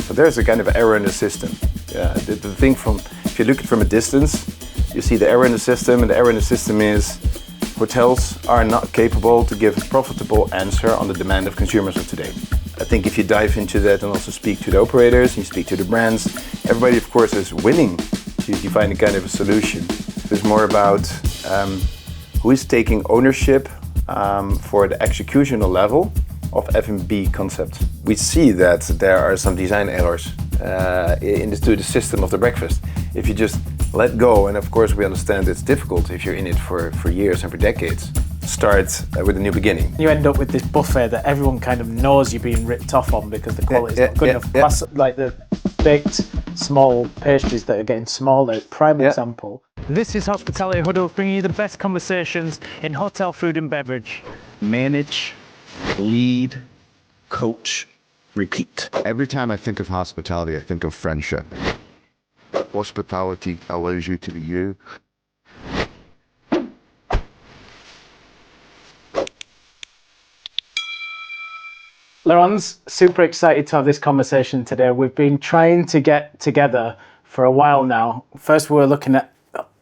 So there's a kind of error in the system. Yeah, the thing if you look at it from a distance, you see the error in the system, and the error in the system is hotels are not capable to give a profitable answer on the demand of consumers of today. I think if you dive into that and also speak to the operators, and you speak to the brands, everybody of course is willing to define a kind of a solution. It's more about who is taking ownership for the executional level of F&B concept. We see that there are some design errors in the system of the breakfast. If you just let go, and of course we understand it's difficult if you're in it for years and for decades, start with a new beginning. You end up with this buffet that everyone kind of knows you're being ripped off on because the quality is not good enough. Like the baked small pastries that are getting smaller, prime example. This is Hospitality Huddles, bringing you the best conversations in hotel food and beverage. Manage, lead, coach, repeat. Every time I think of hospitality, I think of friendship. Hospitality allows you to be you. Laurens, super excited to have this conversation today. We've been trying to get together for a while now. First we were looking at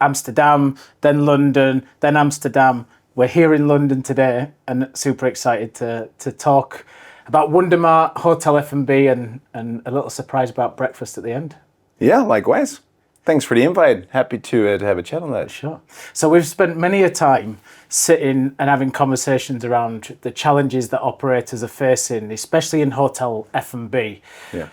Amsterdam, then London, then Amsterdam. We're here in London today and super excited to talk about Wundermart, Hotel F&B and a little surprise about breakfast at the end. Yeah, likewise. Thanks for the invite. Happy to have a chat on that. Sure. So we've spent many a time sitting and having conversations around the challenges that operators are facing, especially in hotel F&B. Yeah.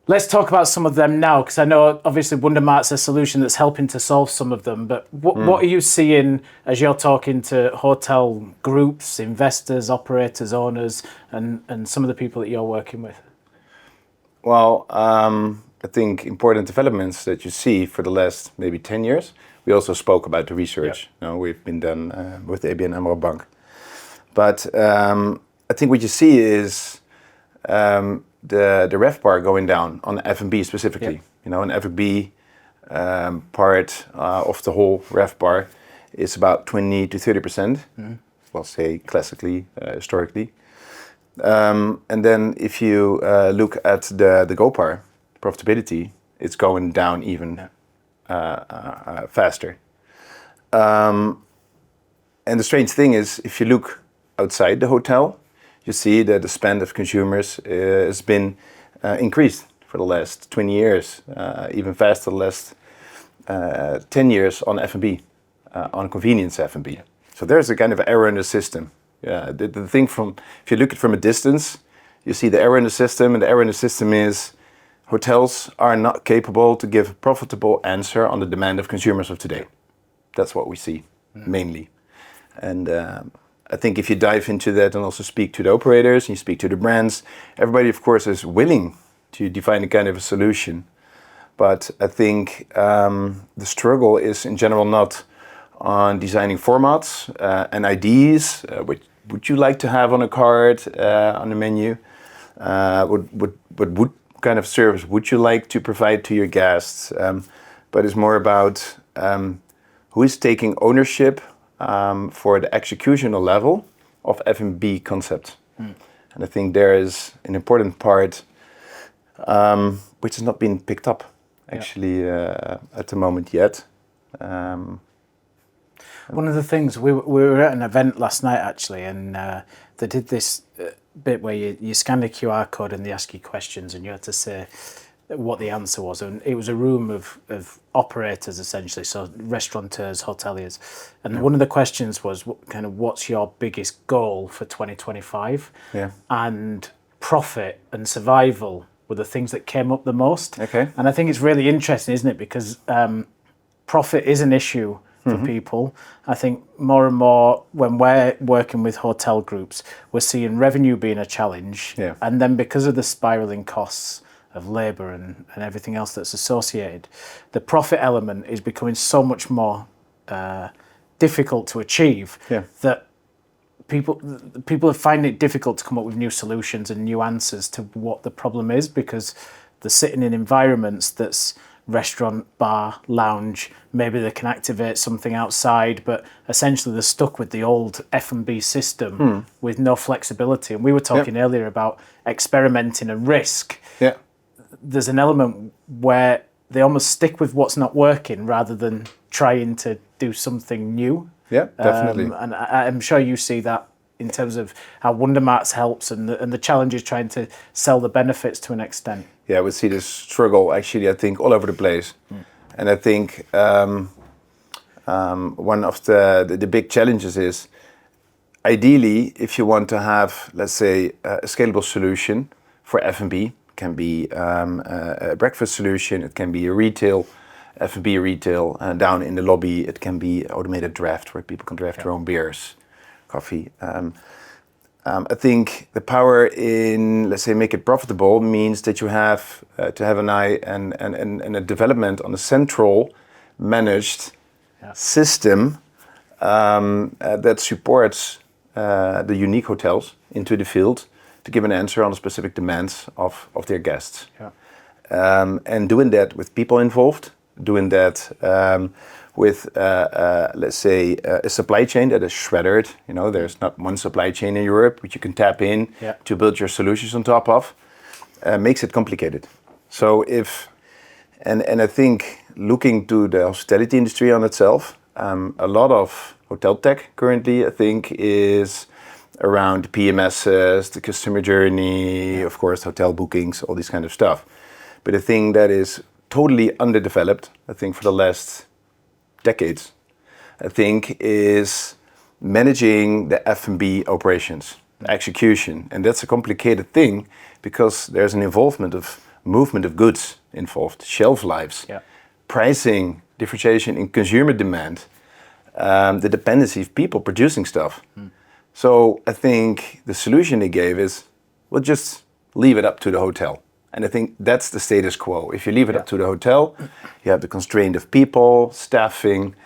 Let's talk about some of them now, because I know obviously Wundermart's a solution that's helping to solve some of them, but what are you seeing as you're talking to hotel groups, investors, operators, owners, and some of the people that you're working with? Well, I think important developments that you see for the last maybe 10 years. We also spoke about the research. Yep. You know, we've been done with the ABN AMRO Bank. But I think what you see is the RevPAR going down on F&B specifically. Yep. You know, an F&B part of the whole RevPAR is about 20 to 30%. Well, say classically, historically. And then if you look at the GOPAR, profitability, it's going down even faster. And the strange thing is, if you look outside the hotel, you see that the spend of consumers has been increased for the last 20 years, even faster the last 10 years on F&B, on convenience F&B. So there's a kind of error in the system. Yeah, the thing if you look at it from a distance, you see the error in the system, and the error in the system is hotels are not capable to give a profitable answer on the demand of consumers of today. That's what we see, mainly. And I think if you dive into that and also speak to the operators, and you speak to the brands, everybody of course is willing to define a kind of a solution. But I think the struggle is in general not on designing formats and ideas, which would you like to have on a card, on the menu, what kind of service would you like to provide to your guests, but it's more about who is taking ownership for the executional level of F&B concept. And I think there is an important part which has not been picked up actually at the moment yet. One of the things, we were at an event last night actually, and they did this bit where you scan the QR code and they ask you questions and you had to say what the answer was. And it was a room of operators essentially, so restaurateurs, hoteliers. And one of the questions was what's your biggest goal for 2025? Yeah. And profit and survival were the things that came up the most. Okay. And I think it's really interesting, isn't it? Because profit is an issue for people. I think more and more when we're working with hotel groups, we're seeing revenue being a challenge. Yeah. And then because of the spiraling costs of labour and everything else that's associated, the profit element is becoming so much more difficult to achieve that people are finding it difficult to come up with new solutions and new answers to what the problem is, because they're sitting in environments that's restaurant, bar, lounge, maybe they can activate something outside, but essentially they're stuck with the old F&B system with no flexibility. And we were talking earlier about experimenting and risk. Yeah. there's an element where they almost stick with what's not working rather than trying to do something new. Yeah, definitely. And I'm sure you see that in terms of how Wundermart's helps and the challenges trying to sell the benefits to an extent. Yeah, we see this struggle actually, I think, all over the place. And I think one of the big challenges is, ideally, if you want to have, let's say, a scalable solution for F&B, it can be a breakfast solution, it can be a retail, F&B retail, down in the lobby, it can be automated draft where people can draft their own beers, coffee. I think the power in, let's say, make it profitable means that you have to have an eye and a development on a central managed system that supports the unique hotels into the field to give an answer on the specific demands of their guests. And doing that with people involved, doing that with, let's say, a supply chain that is shredded. You know, there's not one supply chain in Europe which you can tap in to build your solutions on top of, makes it complicated. So and I think looking to the hospitality industry on itself, a lot of hotel tech currently, I think, is around PMSs, the customer journey, of course, hotel bookings, all this kind of stuff. But the thing that is totally underdeveloped, I think, for the last decades, I think, is managing the F&B operations, execution. And that's a complicated thing because there's an involvement of movement of goods involved, shelf lives, pricing, differentiation in consumer demand, the dependency of people producing stuff. So I think the solution they gave is, we'll just leave it up to the hotel. And I think that's the status quo. If you leave it up to the hotel, you have the constraint of people, staffing.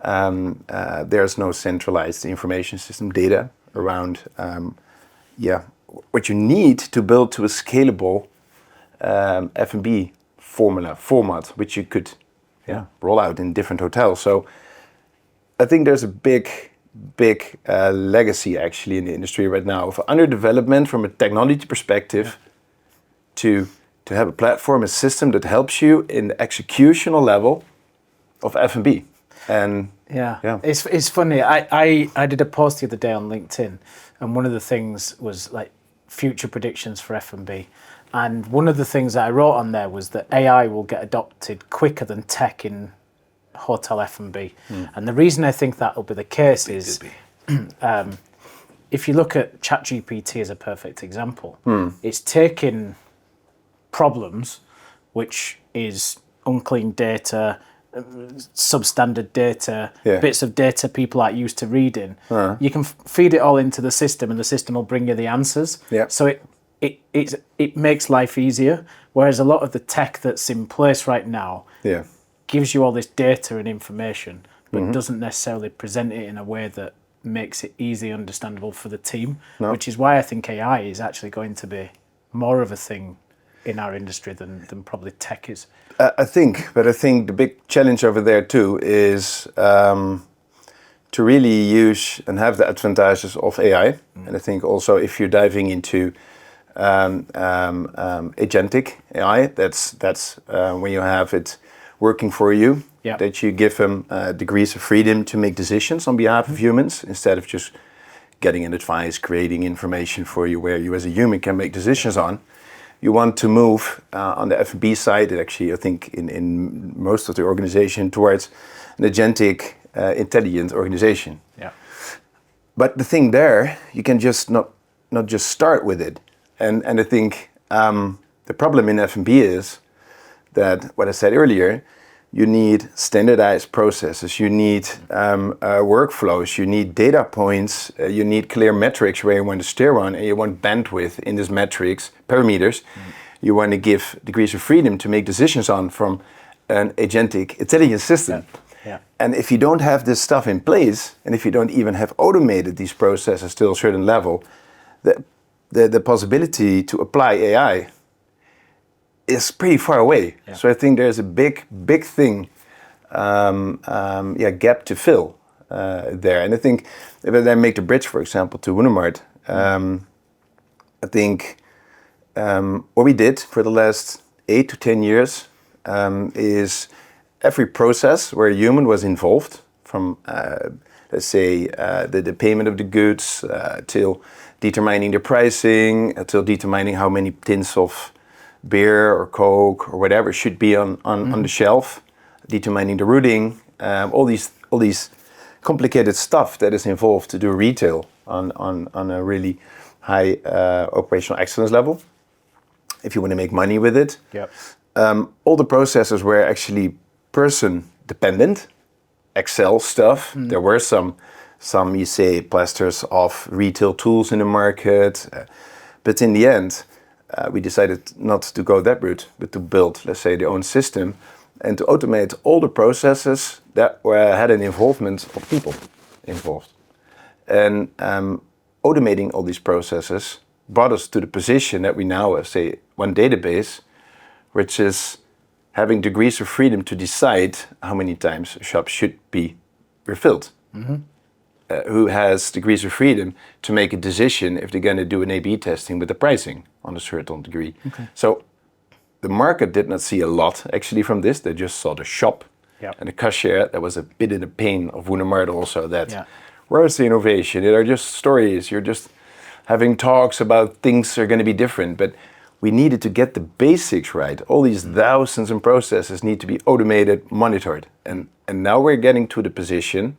There's no centralized information system data around what you need to build to a scalable F&B format, which you could roll out in different hotels. So I think there's a big legacy actually in the industry right now of underdevelopment from a technology perspective to have a platform, a system that helps you in the executional level of F&B. And it's funny. I did a post the other day on LinkedIn, and one of the things was like future predictions for F&B. And one of the things that I wrote on there was that AI will get adopted quicker than tech in hotel F&B. And the reason I think that will be the case is if you look at ChatGPT as a perfect example, it's taking problems, which is unclean data, substandard data, bits of data people aren't used to reading. You can feed it all into the system and the system will bring you the answers. So it makes life easier, whereas a lot of the tech that's in place right now gives you all this data and information, but doesn't necessarily present it in a way that makes it easily understandable for the team, which is why I think AI is actually going to be more of a thing in our industry than probably tech is. I think the big challenge over there too is to really use and have the advantages of AI. And I think also if you're diving into agentic AI, that's when you have it working for you, that you give them degrees of freedom to make decisions on behalf of humans instead of just getting an advice, creating information for you where you as a human can make decisions on. You want to move on the F&B side, actually, I think in most of the organization towards an agentic, intelligent organization. But the thing there, you can just not just start with it. And I think the problem in F&B is that, what I said earlier, you need standardized processes, you need workflows, you need data points, you need clear metrics where you want to steer on, and you want bandwidth in these metrics, parameters. You want to give degrees of freedom to make decisions on from an agentic intelligence system. And if you don't have this stuff in place, and if you don't even have automated these processes to a certain level, the possibility to apply AI is pretty far away. So I think there's a big thing, gap to fill there. And I think if I then make the bridge, for example, to Wundermart, I think what we did for the last 8 to 10 years is every process where a human was involved, from let's say the payment of the goods till determining the pricing, till determining how many tins of beer or Coke or whatever should be on the shelf, determining the routing, all these complicated stuff that is involved to do retail on a really high operational excellence level. If you want to make money with it, Yep. All the processes were actually person dependent. Excel stuff. There were some you say plasters of retail tools in the market, but in the end, we decided not to go that route, but to build, let's say, their own system and to automate all the processes that had an involvement of people involved. And automating all these processes brought us to the position that we now have, say, one database, which is having degrees of freedom to decide how many times a shop should be refilled. Who has degrees of freedom to make a decision if they're going to do an A/B testing with the pricing on a certain degree. Okay. So the market did not see a lot actually from this. They just saw the shop and the cashier. That was a bit in the pain of Wundermart also, that where's the innovation? They are just stories. You're just having talks about things are going to be different. But we needed to get the basics right. All these thousands of processes need to be automated, monitored. And now we're getting to the position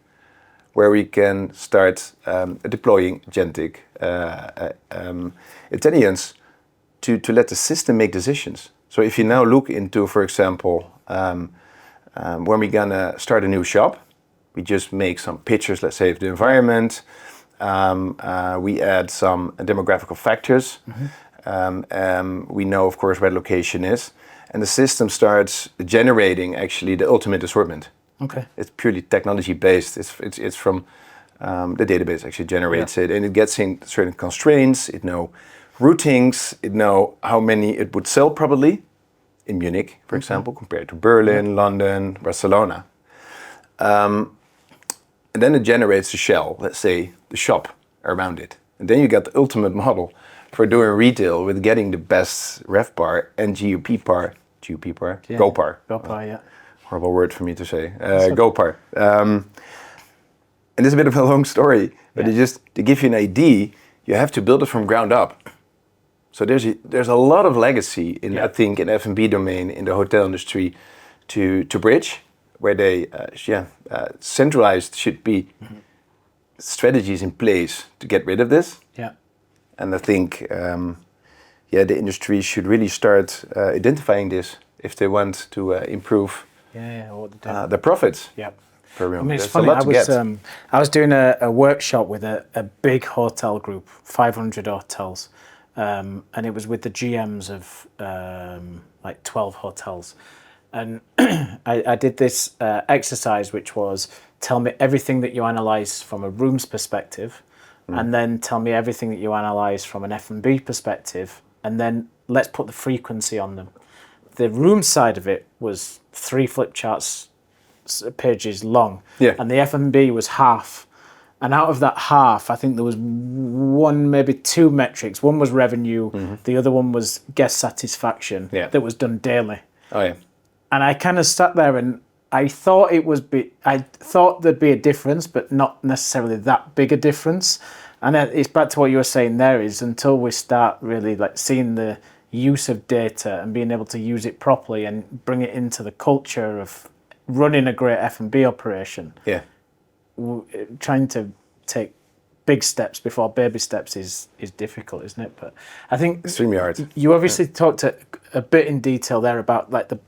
where we can start deploying agentic intelligence to let the system make decisions. So if you now look into, for example, when we're gonna start a new shop, we just make some pictures, let's say, of the environment. We add some demographical factors. We know, of course, where the location is. And the system starts generating actually the ultimate assortment. Okay. It's purely technology based. It's from the database actually generates it, and it gets in certain constraints. It know routings. It know how many it would sell probably in Munich, for example, compared to Berlin, London, Barcelona. And then it generates a shell, let's say the shop around it. And then you get the ultimate model for doing retail with getting the best RevPAR and GOPPAR, GOPAR. GOPAR, yeah. Horrible word for me to say. GOPAR. And it's a bit of a long story, but to give you an idea, you have to build it from ground up. So there's a lot of legacy in, I think, in F&B domain in the hotel industry to bridge, where they centralized should be strategies in place to get rid of this. Yeah. And I think the industry should really start identifying this if they want to improve the profits. Yeah. Per room. I mean, it's There's funny. a lot to get. I was doing a workshop with a big hotel group, 500 hotels, and it was with the GMs of like 12 hotels. And I did this exercise, which was tell me everything that you analyze from a rooms perspective, and then tell me everything that you analyze from an F&B perspective, and then let's put the frequency on them. The room side of it was 3 flip charts pages long, and the F&B was half. And out of that half, I think there was one, maybe 2 metrics. One was revenue, the other one was guest satisfaction that was done daily. Oh yeah. And I kind of sat there and I thought there'd be a difference, but not necessarily that big a difference. And it's back to what you were saying there, is until we start really like seeing the use of data and being able to use it properly and bring it into the culture of running a great F&B operation. Yeah. Trying to take big steps before baby steps is difficult, isn't it? But I think extremely hard. You obviously talked a bit in detail there about like the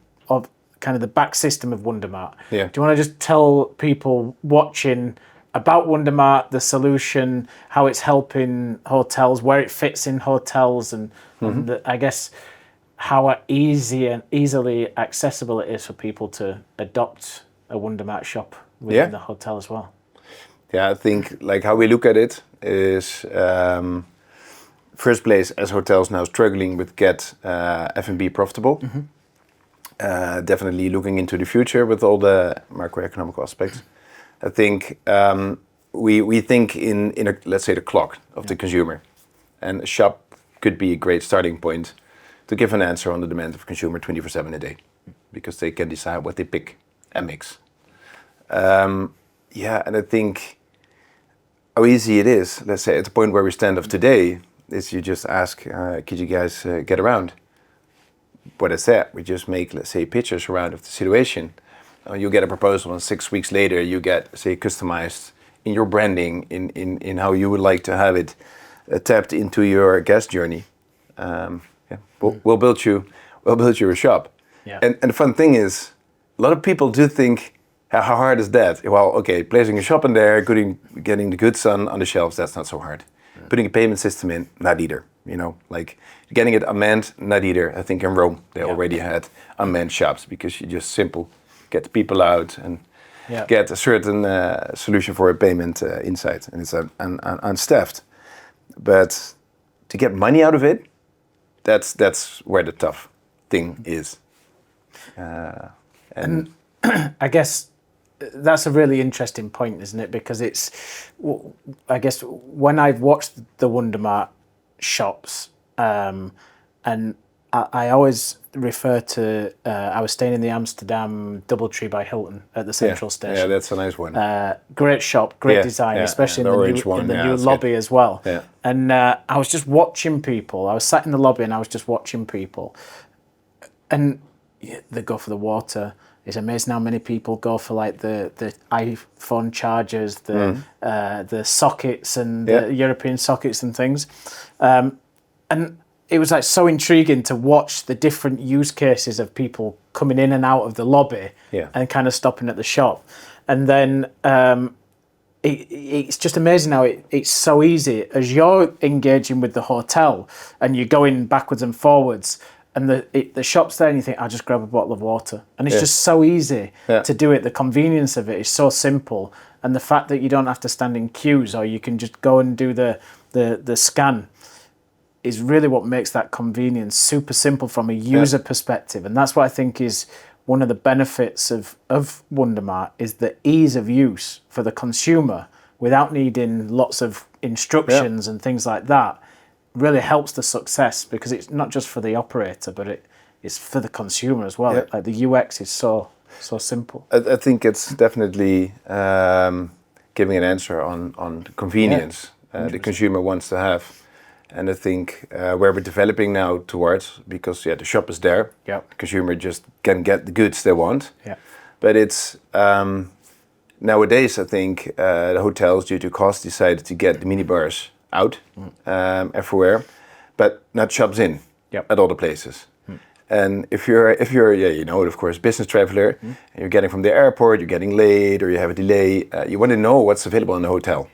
back system of Wundermart. Yeah. Do you want to just tell people watching about Wundermart, the solution, how it's helping hotels, where it fits in hotels, and I guess how easily accessible it is for people to adopt a Wundermart shop within the hotel as well? Yeah, I think like how we look at it is first place as hotels now struggling with get F&B profitable. Definitely looking into the future with all the macroeconomic aspects. I think we think in a, let's say, the clock of the consumer, and a shop could be a great starting point to give an answer on the demand of consumer 24/7 a day, because they can decide what they pick and mix. And I think how easy it is, let's say at the point where we stand of today, is you just ask, could you guys get around? What is that? We just make, let's say, pictures around of the situation. You get a proposal, and 6 weeks later you get, say, customized in your branding, in how you would like to have it tapped into your guest journey. We'll build you a shop. Yeah. And the fun thing is, a lot of people do think, how hard is that? Well, okay, placing a shop in there, getting the goods on the shelves, that's not so hard. Putting a payment system in, not either. Like getting it unmanned, not either. I think in Rome they already had unmanned shops, because you just get the people out and get a certain solution for a payment inside, and it's unstaffed. But to get money out of it, that's where the tough thing is. And I guess that's a really interesting point, isn't it? Because I guess when I've watched the Wundermart shops, and I always refer to, I was staying in the Amsterdam Doubletree by Hilton at the Central Station. Yeah, that's a nice one. Great shop, great design, especially in the new lobby as well. Yeah. And I was just watching people. I was sat in the lobby and I was just watching people. And they go for the water. It's amazing how many people go for like the iPhone chargers, the sockets and the European sockets and things. And it was like so intriguing to watch the different use cases of people coming in and out of the lobby and kind of stopping at the shop. And then it's just amazing how it's so easy as you're engaging with the hotel and you're going backwards and forwards, and the shop's there and you think, I'll just grab a bottle of water. And it's just so easy to do it. The convenience of it is so simple. And the fact that you don't have to stand in queues, or you can just go and do the scan, is really what makes that convenience super simple from a user perspective. And that's what I think is one of the benefits of Wundermart, is the ease of use for the consumer without needing lots of instructions and things like that. Really helps the success, because it's not just for the operator, but it's for the consumer as well. Like the UX is so simple. I think it's definitely giving an answer on the convenience the consumer wants to have. And I think where we're developing now towards, because the shop is there, the consumer just can get the goods they want. But it's nowadays, I think the hotels, due to cost, decided to get the minibars out everywhere, but not shops in at all the places. And if you're of course, business traveler, and you're getting from the airport, you're getting late or you have a delay, you want to know what's available in the hotel.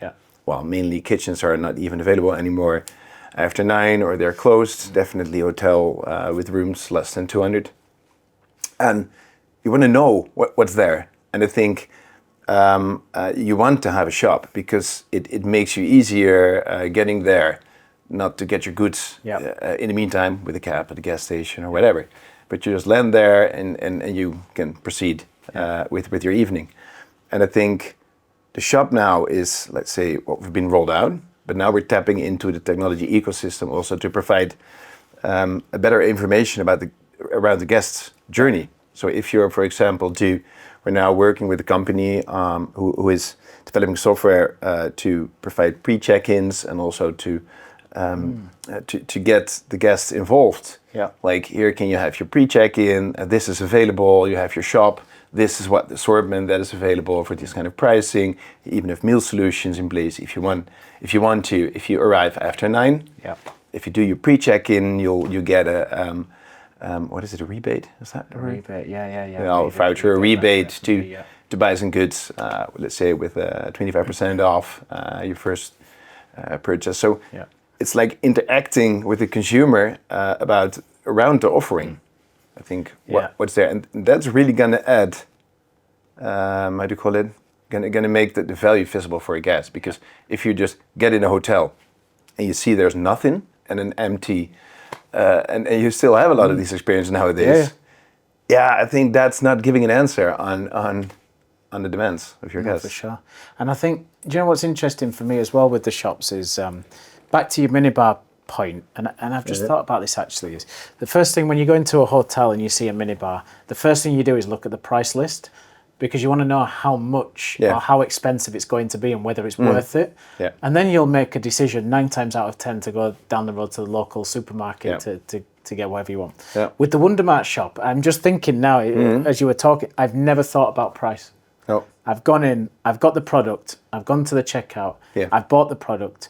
Well, mainly kitchens are not even available anymore after 9, or they're closed. Definitely hotel with rooms less than 200. And you want to know what's there. And I think you want to have a shop, because it makes you easier getting there, not to get your goods in the meantime with a cab at the gas station or whatever. But you just land there and you can proceed with your evening. And I think the shop now is, let's say, what we've been rolled out, but now we're tapping into the technology ecosystem also to provide a better information around the guest's journey. So if you're, for example, we're now working with a company who is developing software to provide pre-check-ins, and also to get the guests involved. Like, here can you have your pre-check-in, this is available, you have your shop, this is what the assortment that is available for this kind of pricing, even have meal solutions in place if you arrive after 9. If you do your pre-check-in, you get a what is it, a rebate? Is that a rebate? A voucher, a rebate to buy some goods, let's say with 25% off your first purchase. So it's like interacting with the consumer around the offering. I think what's there, and that's really gonna add, how do you call it? Gonna make the value visible for a guest. Because if you just get in a hotel and you see there's nothing and an empty, and you still have a lot of these experiences nowadays. I think that's not giving an answer on the demands of your guests. For sure. And I think, do you know what's interesting for me as well with the shops is, back to your minibar point, and I've just thought about this actually, is the first thing when you go into a hotel and you see a minibar, the first thing you do is look at the price list, because you want to know how much or how expensive it's going to be and whether it's worth it. Yeah. And then you'll make a decision 9 times out of 10 to go down the road to the local supermarket to get whatever you want. Yeah. With the Wundermart shop, I'm just thinking now, as you were talking, I've never thought about price. No. I've gone in, I've got the product, I've gone to the checkout, I've bought the product,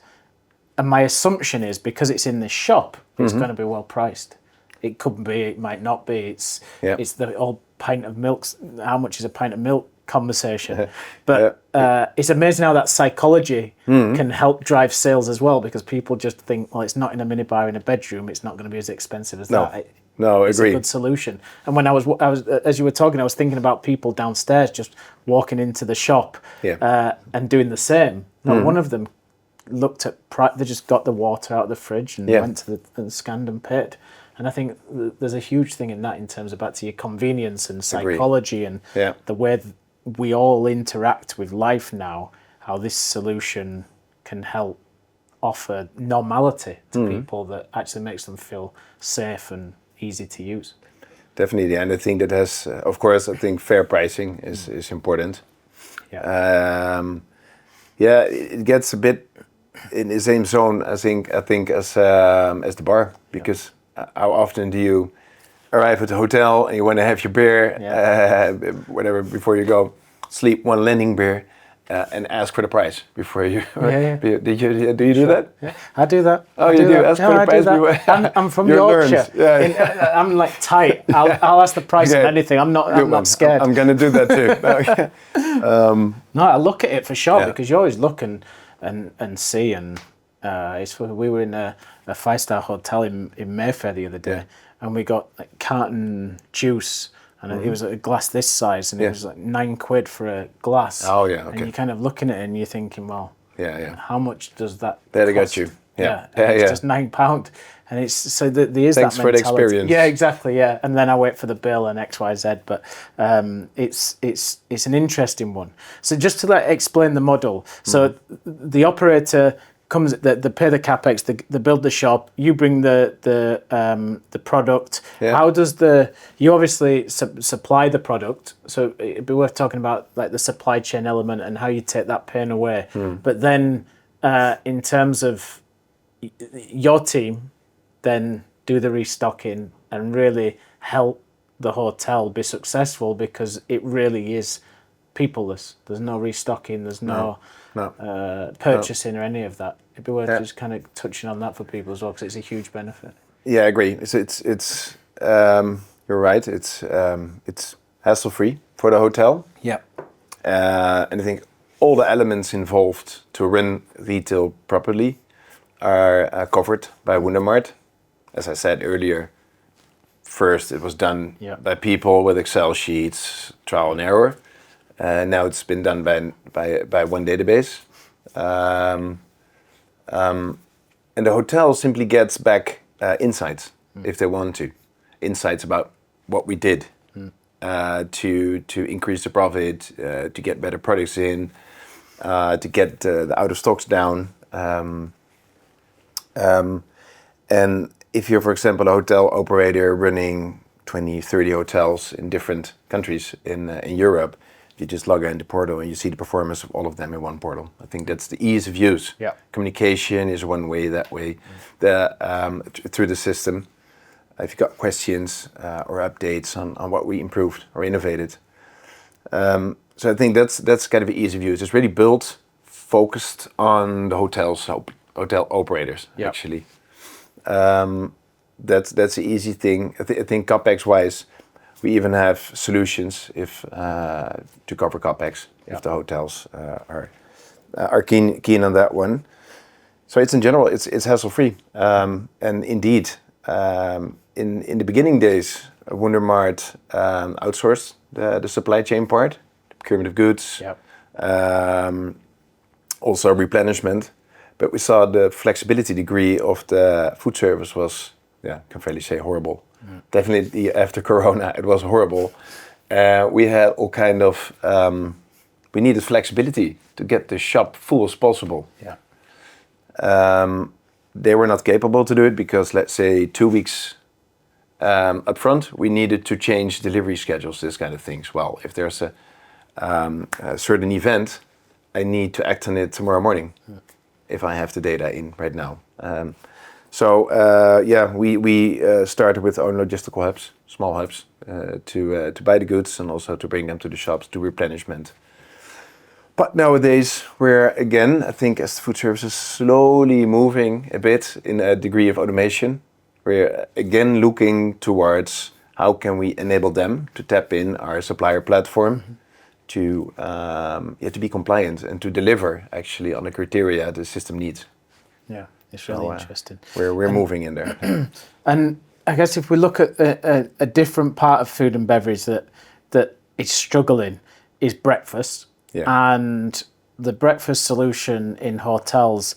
and my assumption is because it's in this shop, it's going to be well priced. It could be, it might not be. It's the old pint of milk. How much is a pint of milk conversation? But it's amazing how that psychology can help drive sales as well, because people just think, well, it's not in a minibar in a bedroom. It's not going to be as expensive as that. No, I it's agree. a good solution. And when I was as you were talking, I was thinking about people downstairs just walking into the shop and doing the same. Not one of them looked at they just got the water out of the fridge and went to and scanned and paid. And I think there's a huge thing in that in terms of back to your convenience and psychology and the way we all interact with life now, how this solution can help offer normality to people that actually makes them feel safe and easy to use. Definitely, and I think that has, of course, I think fair pricing is important. It gets a bit in the same zone, I think as the bar, because how often do you arrive at the hotel and you want to have your beer, whatever, before you go sleep, one landing beer, and ask for the price before you. Do you do that? Yeah, I do that. Oh, you do? Ask for the price. I'm from Yorkshire. I'm like tight. I'll ask the price of anything. I'm not scared. I'm gonna do that too. No, I look at it for sure because you always look and see, and we were in a 5-star hotel in Mayfair the other day, and we got like carton juice. And it was a glass this size, and it was like £9 for a glass. Oh yeah, okay. And you're kind of looking at it, and you're thinking, well, how much does that That'll cost? get you. It's just £9, and it's so there is Thanks that mentality. for the experience. Yeah, exactly. Yeah, and then I wait for the bill and X, Y, Z. But it's an interesting one. So just to explain the model. So the operator comes, they pay the capex, they build the shop. You bring the product. Yeah. How does you obviously supply the product? So it'd be worth talking about like the supply chain element and how you take that pain away. But then in terms of your team, then do the restocking and really help the hotel be successful, because it really is peopleless. There's no restocking. There's no purchasing or any of that. It'd be worth just kind of touching on that for people as well, because it's a huge benefit. Yeah, I agree. It's you're right. It's hassle free for the hotel. Yeah. And I think all the elements involved to run retail properly are covered by Wundermart. As I said earlier, first it was done by people with Excel sheets, trial and error. Now it's been done by one database. And the hotel simply gets back insights if they want to. Insights about what we did to increase the profit, to get better products in, to get the out of stocks down. And if you're, for example, a hotel operator running 20, 30 hotels in different countries in Europe, you just log into the portal and you see the performance of all of them in one portal. I think that's the ease of use. Yeah. Communication is one way, that way, through the system. If you've got questions or updates on what we improved or innovated. So I think that's kind of ease of use. It's really built, focused on the hotel operators, actually. That's the easy thing. I think CapEx-wise, we even have solutions to cover CapEx if the hotels are keen on that one. So it's in general, it's hassle-free. And indeed, in the beginning days, Wundermart outsourced the supply chain part, the procurement of goods, also replenishment. But we saw the flexibility degree of the food service was, can fairly say, horrible. Definitely after Corona, it was horrible. We had all kind of, we needed flexibility to get the shop full as possible. they were not capable to do it because, let's say, 2 weeks up front, we needed to change delivery schedules, this kind of things. Well, if there's a certain event, I need to act on it tomorrow morning if I have the data in right now. We started with our own logistical hubs, small hubs, to buy the goods and also to bring them to the shops to replenishment. But nowadays, we're again, I think, as the food service is slowly moving a bit in a degree of automation, we're again looking towards how can we enable them to tap in our supplier platform to be compliant and to deliver actually on the criteria the system needs. Yeah, it's really interesting. We're moving in there. And I guess if we look at a different part of food and beverage that is struggling is breakfast. Yeah. And the breakfast solution in hotels,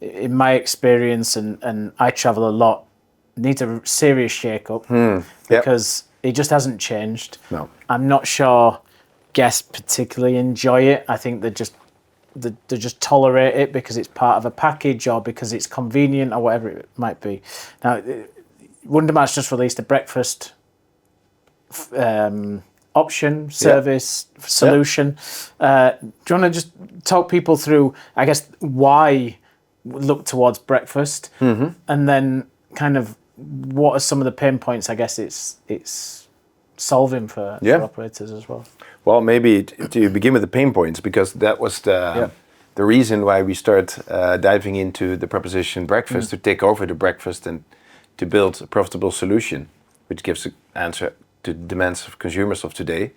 in my experience, and I travel a lot, needs a serious shake-up because it just hasn't changed. No. I'm not sure guests particularly enjoy it. I think they just tolerate it because it's part of a package or because it's convenient or whatever it might be. Now, Wundermart's just released a breakfast option, service, solution. Do you want to just talk people through, I guess, why look towards breakfast, and then kind of what are some of the pain points, I guess, it's solving for operators as well? Well, maybe to begin with the pain points, because that was the reason why we start diving into the proposition breakfast, to take over the breakfast and to build a profitable solution, which gives an answer to the demands of consumers of today,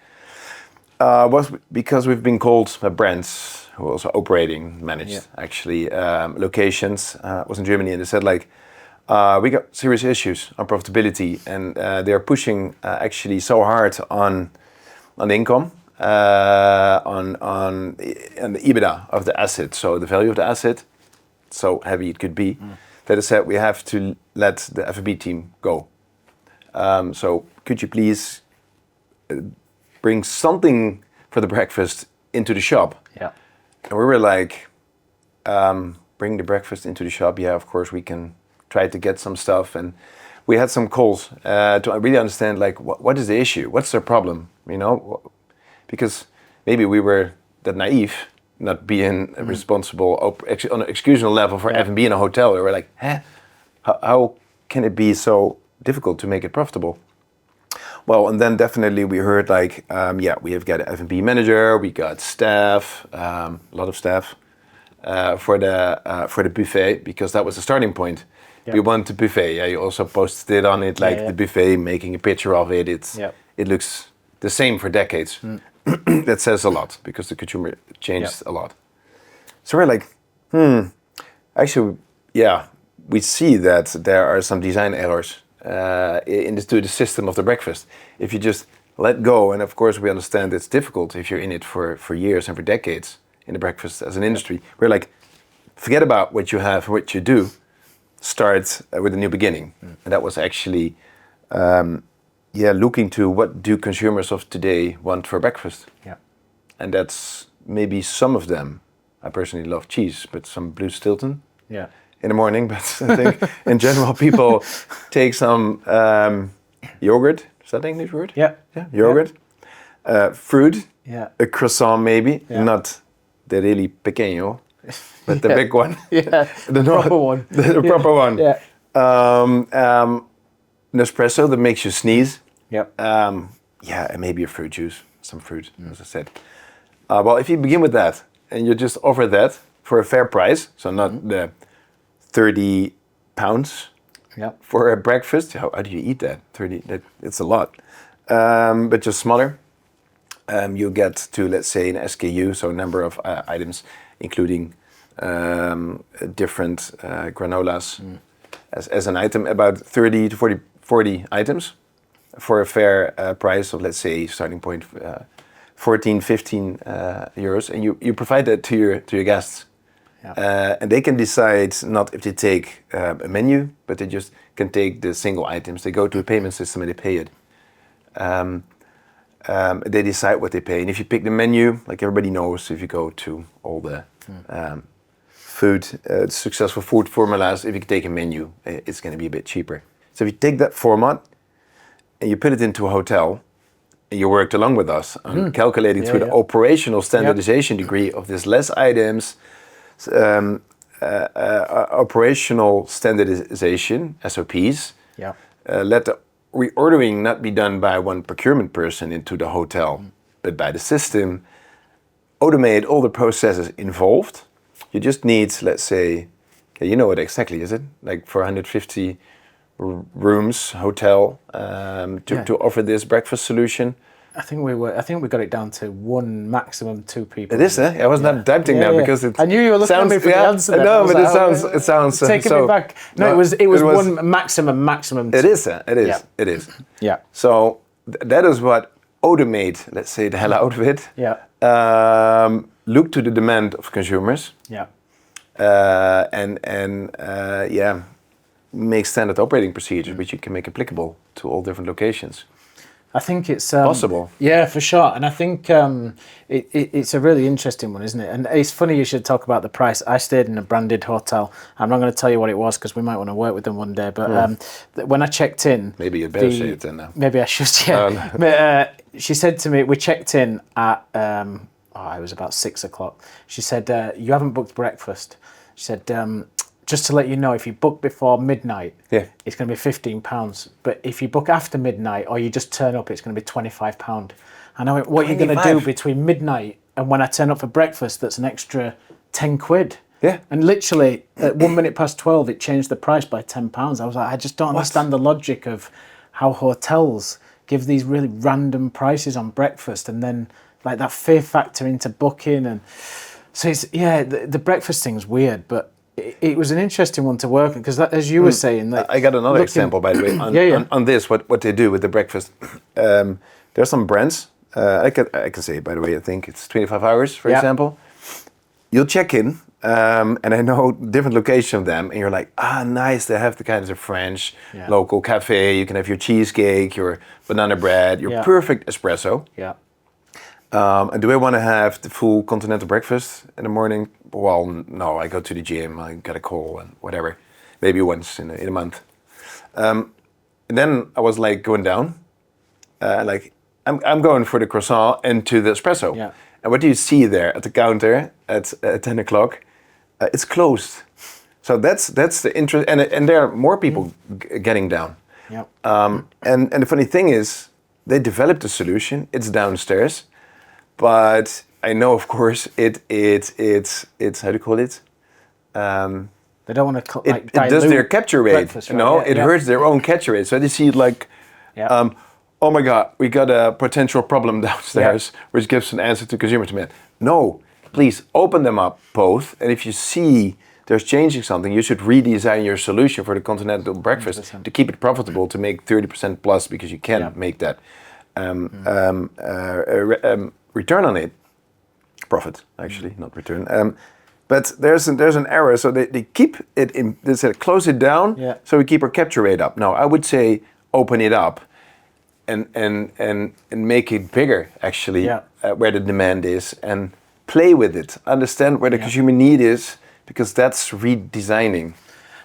was because we've been called brands who are also managed actually locations. I was in Germany and they said we got serious issues on profitability, and they're pushing actually so hard on the income, on the EBITDA of the asset, so the value of the asset, so heavy it could be, that is said we have to let the F&B team go. So could you please bring something for the breakfast into the shop? Yeah. And we were like, bring the breakfast into the shop? Yeah, of course we can try to get some stuff. And we had some calls to really understand what is the issue? What's their problem? Because maybe we were that naive, not being responsible on an exclusional level for F&B in a hotel. We were like, how can it be so difficult to make it profitable? Well, and then definitely we heard we have got an F&B manager, we got staff, a lot of staff for the buffet, because that was the starting point. We want the buffet. Yeah, you also posted on it the buffet, making a picture of it. It looks the same for decades. That says a lot because the consumer changed a lot. So we're like, actually, we see that there are some design errors into the system of the breakfast. If you just let go, and of course we understand it's difficult if you're in it for years and for decades in the breakfast as an industry. We're like, forget about what you have, what you do, start with a new beginning. And that was actually looking to what do consumers of today want for breakfast. And that's maybe some of them. I personally love cheese, but some blue Stilton in the morning. But I think in general people take some yogurt. Is that the English word? Yeah, yogurt. Fruit, a croissant maybe, not the really pequeño, but the big one. The proper one. The proper one. Nespresso that makes you sneeze. And maybe a fruit juice, some fruit, as I said. Well, if you begin with that and you just offer that for a fair price, so not the 30 pounds for a breakfast. How do you eat that? 30, it's a lot. But just smaller. You get to, let's say, an SKU, so a number of items, including different granolas as an item, about 30 to 40 items for a fair price of, let's say, starting point 14, 15 euros. And you provide that to your guests. And they can decide not if they take a menu, but they just can take the single items. They go to a payment system and they pay it. They decide what they pay. And if you pick the menu, like everybody knows, if you go to all the food, successful food formulas, if you take a menu, it's going to be a bit cheaper. So if you take that format and you put it into a hotel, and you worked along with us on calculating through the operational standardization degree of this less items, operational standardization, SOPs, let the reordering not be done by one procurement person into the hotel, but by the system, automate all the processes involved. You just need, let's say, okay, you know what exactly, is it? Like for 150 rooms, hotel, to offer this breakfast solution. I think we got it down to one, maximum 2 people. It is, eh? I was not doubting now because it. I knew you were looking at me for the answer. No, but it sounds. Taking me back. No, it was one maximum. 2. It is, it is, it is. Yeah. So that is what automate. Let's say the hell out of it. Yeah. Look to the demand of consumers. Yeah. Make standard operating procedures which you can make applicable to all different locations. I think it's possible. Yeah, for sure. And I think it's a really interesting one, isn't it? And it's funny you should talk about the price. I stayed in a branded hotel. I'm not going to tell you what it was because we might want to work with them one day. But when I checked in... Maybe you'd better say it then now. Maybe I should, yeah. She said to me, we checked in at... it was about 6 o'clock. She said, you haven't booked breakfast. She said... just to let you know, if you book before midnight, it's going to be £15. But if you book after midnight or you just turn up, it's going to be £25. And I went, what are you going to do between midnight and when I turn up for breakfast that's an extra 10 quid? Yeah. And literally at 1 minute past 12, it changed the price by £10. I was like, I just don't understand the logic of how hotels give these really random prices on breakfast and then like that fear factor into booking. And so it's, the breakfast thing's weird, but it was an interesting one to work on because, as you were saying, like, I got another example, by the way, on this. What they do with the breakfast. There's some brands. I can say, by the way, I think it's 25 hours, for example. You'll check in, and I know different locations of them, and you're like, nice. They have the kinds of French local cafe. You can have your cheesecake, your banana bread, your perfect espresso. Yeah. And do I want to have the full continental breakfast in the morning? Well, no, I go to the gym, I get a call and whatever, maybe once in a month. And then I was like going down, I'm going for the croissant and to the espresso. Yeah. And what do you see there at the counter at 10 o'clock? It's closed. So that's the interest, and there are more people getting down. Yeah. And the funny thing is, they developed a solution, it's downstairs. But I know, of course, it's how do you call it? They don't want to it does their capture rate. Right? It hurts their own capture rate. So they see like, oh my God, we got a potential problem downstairs, which gives an answer to consumer demand. No, please open them up both. And if you see there's changing something, you should redesign your solution for the continental breakfast 100%. To keep it profitable, to make 30% plus because you can make that. Return on it, profit actually, not return. But there's an error, so they keep it in. They said close it down, so we keep our capture rate up. Now I would say open it up, and make it bigger actually, where the demand is, and play with it. Understand where the consumer need is, because that's redesigning.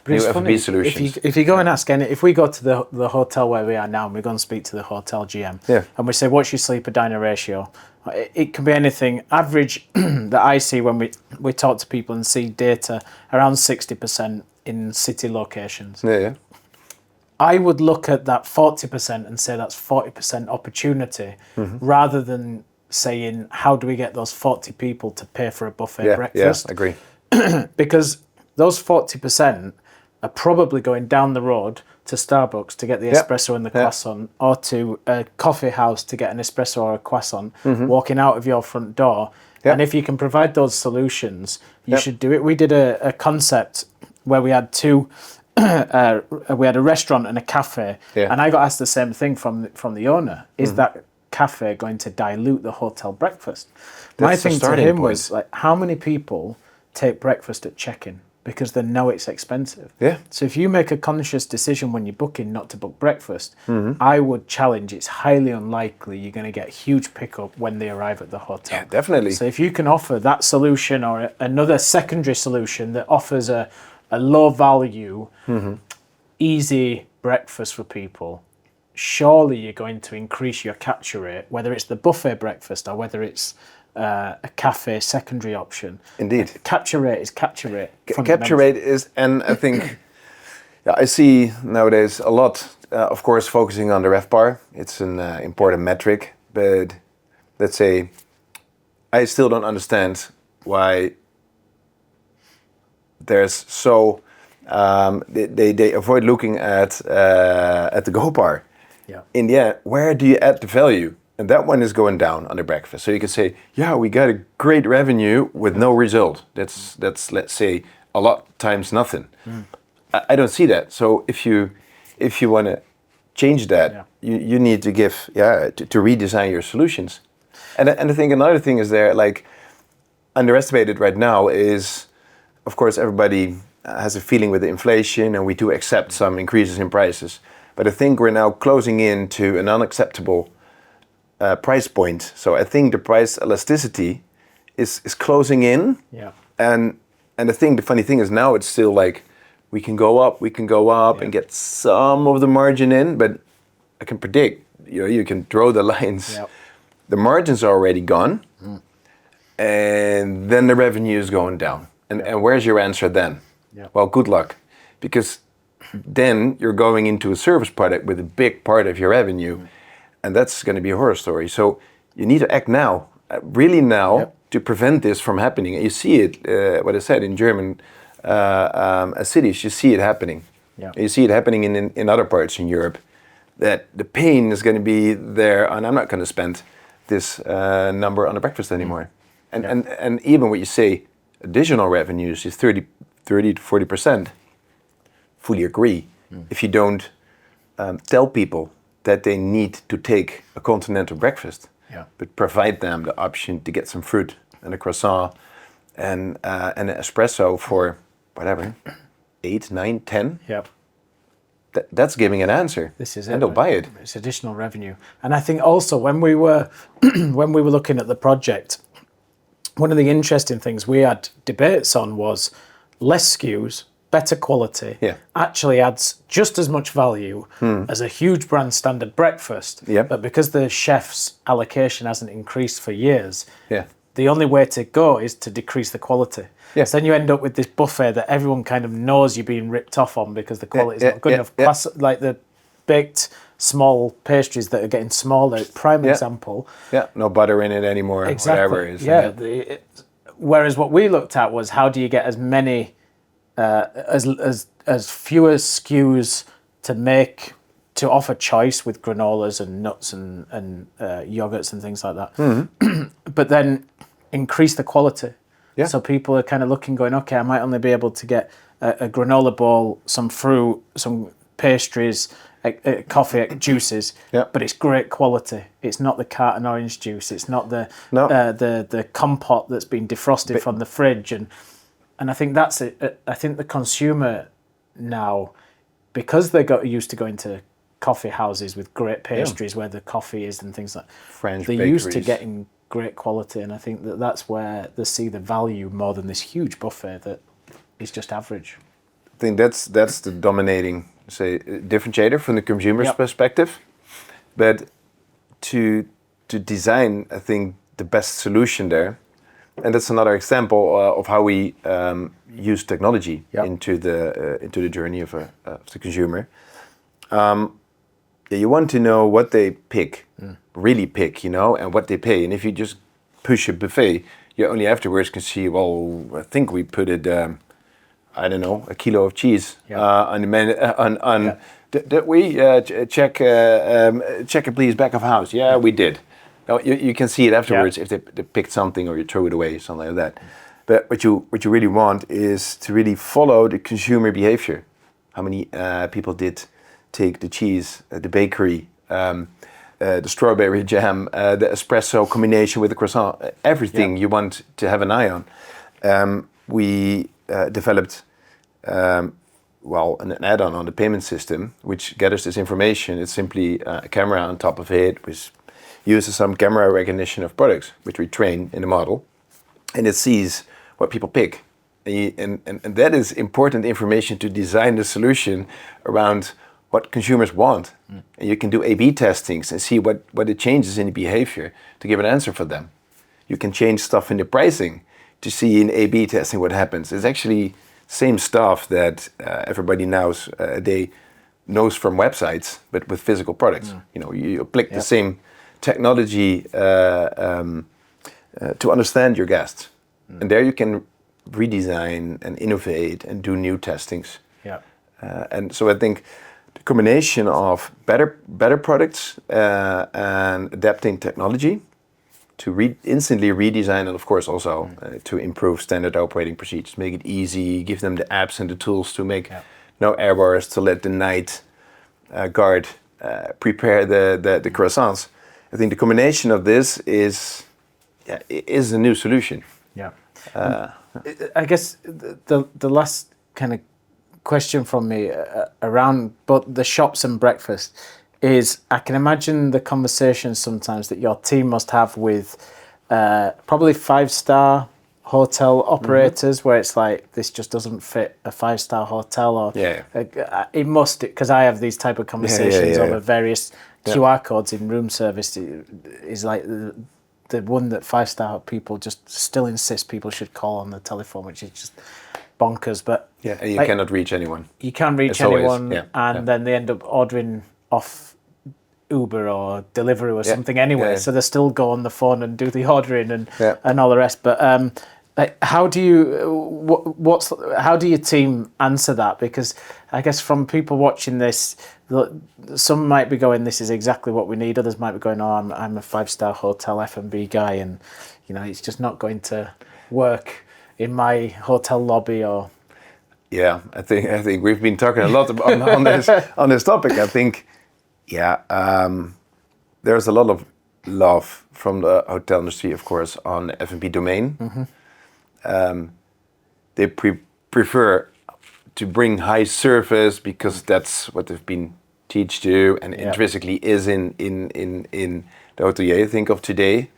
But new F&B solutions. If you go and ask if we go to the hotel where we are now and we go and speak to the hotel GM and we say, what's your sleeper diner ratio? It can be anything. Average that I see when we talk to people and see data around 60% in city locations. I would look at that 40% and say that's 40% opportunity rather than saying, how do we get those 40 people to pay for a buffet breakfast? Yeah, agree. Because those 40% are probably going down the road to Starbucks to get the espresso and the croissant, or to a coffee house to get an espresso or a croissant, walking out of your front door. And if you can provide those solutions, you should do it. We did a concept where we had we had a restaurant and a cafe, and I got asked the same thing from the owner. Is that cafe going to dilute the hotel breakfast? My thing to him was like, how many people take breakfast at check-in? because they know it's expensive. Yeah. So if you make a conscious decision when you're booking not to book breakfast, I would challenge it's highly unlikely you're going to get huge pickup when they arrive at the hotel. Yeah, definitely. So if you can offer that solution or another secondary solution that offers a low value, easy breakfast for people, surely you're going to increase your capture rate, whether it's the buffet breakfast or whether it's a cafe secondary option. Indeed. Capture rate is capture rate. Capture rate is, and I think I see nowadays a lot, of course, focusing on the RevPAR. It's an important metric, but let's say I still don't understand why there's so they avoid looking at the GoPAR. Yeah. In the end, where do you add the value? And that one is going down on the breakfast. So you can say, yeah, we got a great revenue with no result. That's let's say a lot times nothing. I don't see that. So if you want to change that, you need to give to redesign your solutions. And I think another thing is there, like underestimated right now is, of course, everybody has a feeling with the inflation, and we do accept some increases in prices. But I think we're now closing in to an unacceptable price point. So I think the price elasticity is closing in. Yeah. And I think the funny thing is now it's still like we can go up and get some of the margin in, but I can predict, you can draw the lines. Yep. The margins are already gone, and then the revenue is going down. And where's your answer then? Yep. Well, good luck, because then you're going into a service product with a big part of your revenue, and that's going to be a horror story. So you need to act now, really now, to prevent this from happening. And you see it, what I said, in German cities, you see it happening. Yeah. You see it happening in other parts in Europe, that the pain is going to be there, and I'm not going to spend this number on the breakfast anymore. And even what you say, additional revenues is 30 to 40%. Fully agree. If you don't tell people that they need to take a continental breakfast, but provide them the option to get some fruit and a croissant and an espresso for whatever, 8, 9, 10. Yep. That's giving an answer. This is and it. they'll buy it. It's additional revenue. And I think also when we were looking at the project, one of the interesting things we had debates on was less SKUs, better quality, actually adds just as much value as a huge brand standard breakfast. But because the chef's allocation hasn't increased for years, the only way to go is to decrease the quality. So then you end up with this buffet that everyone kind of knows you're being ripped off on because the quality is not good enough. Like the baked small pastries that are getting smaller, prime example. No butter in it anymore, whatever it is. Whereas what we looked at was how do you get as many, as fewer SKUs to offer choice with granolas and nuts and yogurts and things like that. But then increase the quality. So people are kind of looking, going, okay, I might only be able to get a granola bowl, some fruit, some pastries, coffee, juices, but it's great quality. It's not the carton orange juice. It's not the compote that's been defrosted from the fridge. And I think that's it. I think the consumer now, because they got used to going to coffee houses with great pastries where the coffee is and things like that, French they're bakeries. used to getting great quality, and I think that's where they see the value more than this huge buffet that is just average. I think that's the dominating, say, differentiator from the consumer's perspective. But to design, I think, the best solution there, and that's another example of how we use technology into the journey of the consumer. You want to know what they pick, really pick, and what they pay. And if you just push a buffet, you only afterwards can see, well, I think we put it, I don't know, a kilo of cheese on the menu. Did we check it, please, back of house? Yeah, we did. Now, you can see it afterwards if they picked something or you throw it away, something like that. But what you really want is to really follow the consumer behavior. How many people did take the cheese, the bakery, the strawberry jam, the espresso combination with the croissant, everything you want to have an eye on. We developed an add-on on the payment system, which gathers this information. It's simply a camera on top of it, which uses some camera recognition of products, which we train in the model, and it sees what people pick. And that is important information to design the solution around what consumers want. And you can do A/B testings and see what it changes in the behavior to give an answer for them. You can change stuff in the pricing to see in A/B testing what happens. It's actually same stuff that everybody knows from websites, but with physical products. You apply the same technology to understand your guests. And there you can redesign and innovate and do new testings. Yeah. And so I think the combination of better products and adapting technology to instantly redesign, and of course also to improve standard operating procedures, make it easy, give them the apps and the tools to make no errors, to let the night guard prepare the croissants. I think the combination of this is a new solution. Yeah. I guess the last kind of question from me around both the shops and breakfast is, I can imagine the conversations sometimes that your team must have with probably 5-star hotel operators, where it's like, this just doesn't fit a 5-star hotel, or it must, because I have these type of conversations over various QR codes in room service. Is like the one that 5-star people just still insist people should call on the telephone, which is just bonkers. But and you cannot reach anyone. You can't reach anyone, then they end up ordering off Uber or Deliveroo or something anyway. So they still go on the phone and do the ordering and all the rest. But how do your team answer that? Because I guess from people watching this, some might be going, this is exactly what we need. Others might be going, oh, I'm a 5-star hotel F&B guy, and it's just not going to work in my hotel lobby. Or I think we've been talking a lot on this topic. I think there's a lot of love from the hotel industry, of course, on the F&B domain. They prefer to bring high service because that's what they've been taught to, and intrinsically is in the hotelier think of today.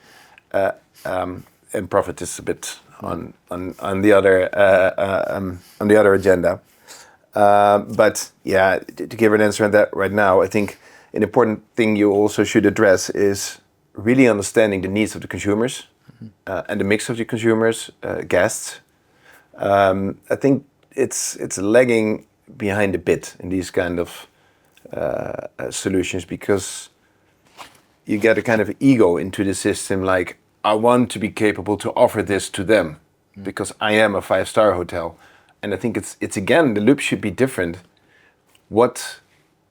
And profit is a bit on the other agenda. But to give an answer on that right now, I think an important thing you also should address is really understanding the needs of the consumers and the mix of the consumers, guests. I think it's lagging behind a bit in these kind of solutions, because you get a kind of ego into the system, like, I want to be capable to offer this to them because I am a 5-star hotel. And I think it's again, the loop should be different. What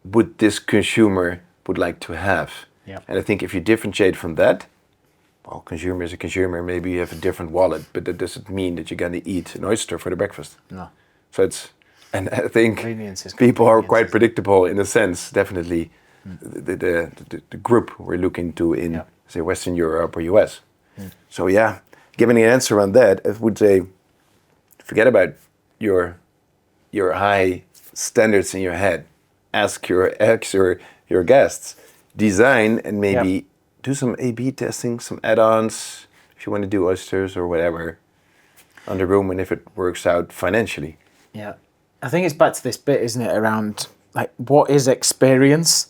would this consumer would like to have? And I think if you differentiate from that, well, consumer is a consumer. Maybe you have a different wallet, but that doesn't mean that you're going to eat an oyster for the breakfast. No. So and I think people are quite predictable in a sense, definitely. The group we're looking to in, say, Western Europe or US. So giving an answer on that, I would say, forget about your high standards in your head. Ask your guests, design, and maybe do some A/B testing, some add-ons, if you want to do oysters or whatever, on the room, and if it works out financially. Yeah, I think it's back to this bit, isn't it, around like, what is experience?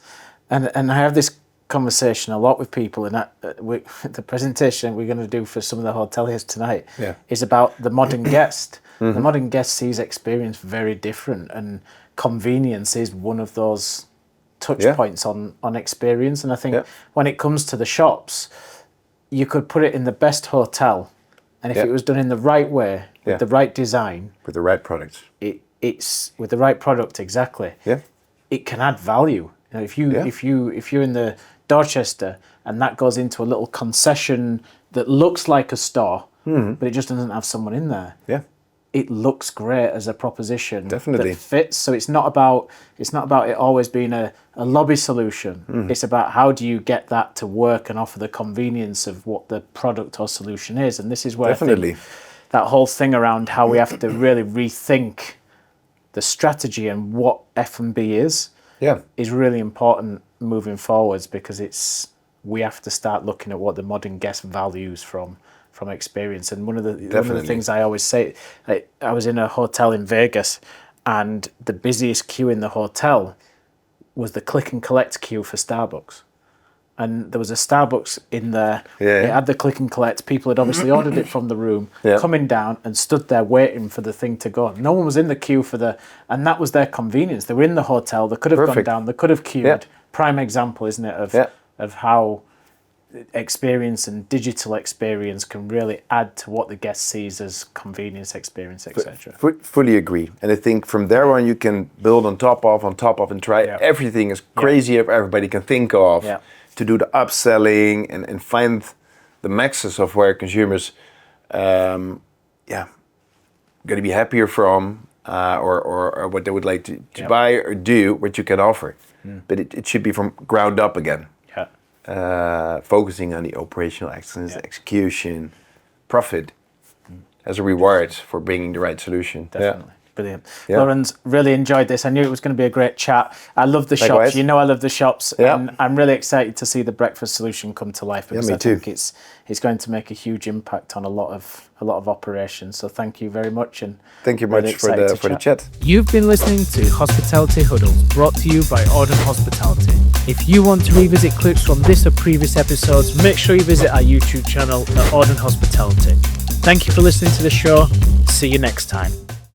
And I have this conversation a lot with people, and the presentation we're going to do for some of the hoteliers tonight is about the modern guest. The modern guest sees experience very different, and convenience is one of those touch points on experience. And I think when it comes to the shops, you could put it in the best hotel, and if it was done in the right way, with the right design, with the right products, it's with the right product, exactly. It can add value. If you're in the Dorchester and that goes into a little concession that looks like a store, but it just doesn't have someone in there. It looks great as a proposition. Definitely. That fits. So it's not about it always being a lobby solution. It's about how do you get that to work and offer the convenience of what the product or solution is. And this is where I think that whole thing around how we have to really rethink the strategy and what F&B is really important moving forwards, because we have to start looking at what the modern guest values from experience. And one of the things I always say, I was in a hotel in Vegas, and the busiest queue in the hotel was the click and collect queue for Starbucks. And there was a Starbucks in there. It had the click and collect. People had obviously ordered it from the room, coming down and stood there waiting for the thing to go. No one was in the queue and that was their convenience. They were in the hotel. They could have gone down. They could have queued. Prime example, isn't it, of how experience and digital experience can really add to what the guest sees as convenience, experience, etc. Fully agree. And I think from there on you can build on top of, and try everything as crazy as everybody can think of. To do the upselling and find the maxes of where consumers going to be happier from or what they would like to buy or do, what you can offer. But it should be from ground up again. Focusing on the operational excellence, execution, profit as a reward for bringing the right solution. Definitely. Brilliant. Laurens, really enjoyed this. I knew it was going to be a great chat. I love the shops. You know I love the shops. And I'm really excited to see the breakfast solution come to life, because I think it's going to make a huge impact on a lot of operations. So thank you very much. And thank you much for the chat. You've been listening to Hospitality Huddles, brought to you by Auden Hospitality. If you want to revisit clips from this or previous episodes, make sure you visit our YouTube channel at Auden Hospitality. Thank you for listening to the show. See you next time.